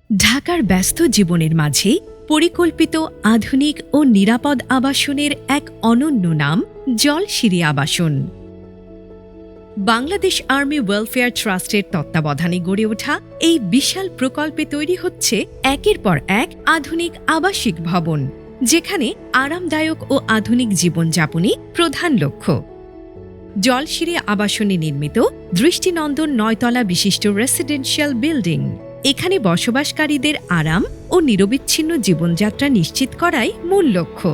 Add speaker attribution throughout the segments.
Speaker 1: ঢাকার ব্যস্ত জীবনের মাঝে পরিকল্পিত আধুনিক ও নিরাপদ আবাসনের এক অনন্য নাম জলশিরি আবাসন। বাংলাদেশ আর্মি ওয়েলফেয়ার ট্রাস্টের তত্ত্বাবধানে গড়ে ওঠা এই বিশাল প্রকল্পে তৈরি হচ্ছে একের পর এক আধুনিক আবাসিক ভবন, যেখানে আরামদায়ক ও আধুনিক জীবনযাপনই প্রধান লক্ষ্য। জলশিরি আবাসনে নির্মিত দৃষ্টিনন্দন ৯ তলা বিশিষ্ট রেসিডেন্সিয়াল বিল্ডিং। এখানে বসবাসকারীদের আরাম ও নিরবিচ্ছিন্ন জীবনযাত্রা নিশ্চিত করাই মূল লক্ষ্য।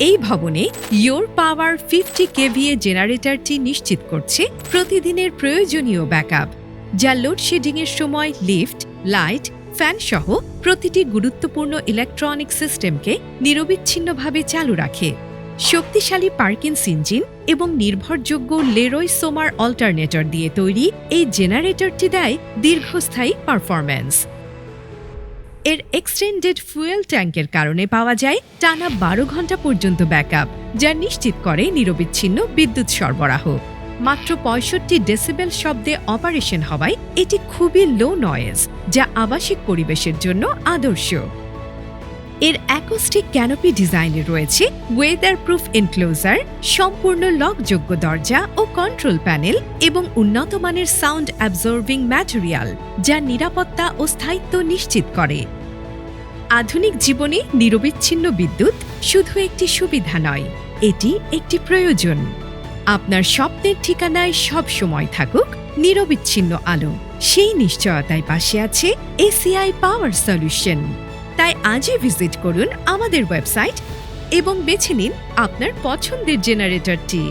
Speaker 1: এই ভবনে ইয়োর পাওয়ার 50 কেভিএ জেনারেটরটি নিশ্চিত করছে প্রতিদিনের প্রয়োজনীয় ব্যাকআপ, যা লোডশেডিংয়ের সময় লিফট, লাইট, ফ্যান সহ প্রতিটি গুরুত্বপূর্ণ ইলেকট্রনিক সিস্টেমকে নিরবিচ্ছিন্নভাবে চালু রাখে। শক্তিশালী পার্কিনস ইঞ্জিন এবং নির্ভরযোগ্য লেরয় সোমার অল্টারনেটর দিয়ে তৈরি এই জেনারেটরটি দেয় দীর্ঘস্থায়ী পারফরম্যান্স। এর এক্সটেন্ডেড ফুয়েল ট্যাঙ্কের কারণে পাওয়া যায় টানা 12 ঘন্টা পর্যন্ত ব্যাকআপ, যা নিশ্চিত করে নিরবিচ্ছিন্ন বিদ্যুৎ সরবরাহ। মাত্র 65 ডেসিবেল শব্দে অপারেশন হওয়ায় এটি খুবই লো নয়েজ, যা আবাসিক পরিবেশের জন্য আদর্শ। এর অ্যাকোস্টিক ক্যানোপি ডিজাইনে রয়েছে ওয়েদারপ্রুফ এনক্লোজার, সম্পূর্ণ লকযোগ্য দরজা ও কন্ট্রোল প্যানেল এবং উন্নত মানের সাউন্ড অ্যাবজর্ভিং ম্যাটেরিয়াল, যা নিরাপত্তা ও স্থায়িত্ব নিশ্চিত করে। আধুনিক জীবনে নিরবিচ্ছিন্ন বিদ্যুৎ শুধু একটি সুবিধা নয়, এটি একটি প্রয়োজন। আপনার স্বপ্নের ঠিকানায় সব সময় থাকুক নিরবিচ্ছিন্ন আলো, সেই নিশ্চয়তায় পাশে আছে এসিআই পাওয়ার সলিউশন। তাই আজই ভিজিট করুন আমাদের ওয়েবসাইট এবং বেছে নিন আপনার পছন্দের জেনারেটরটি।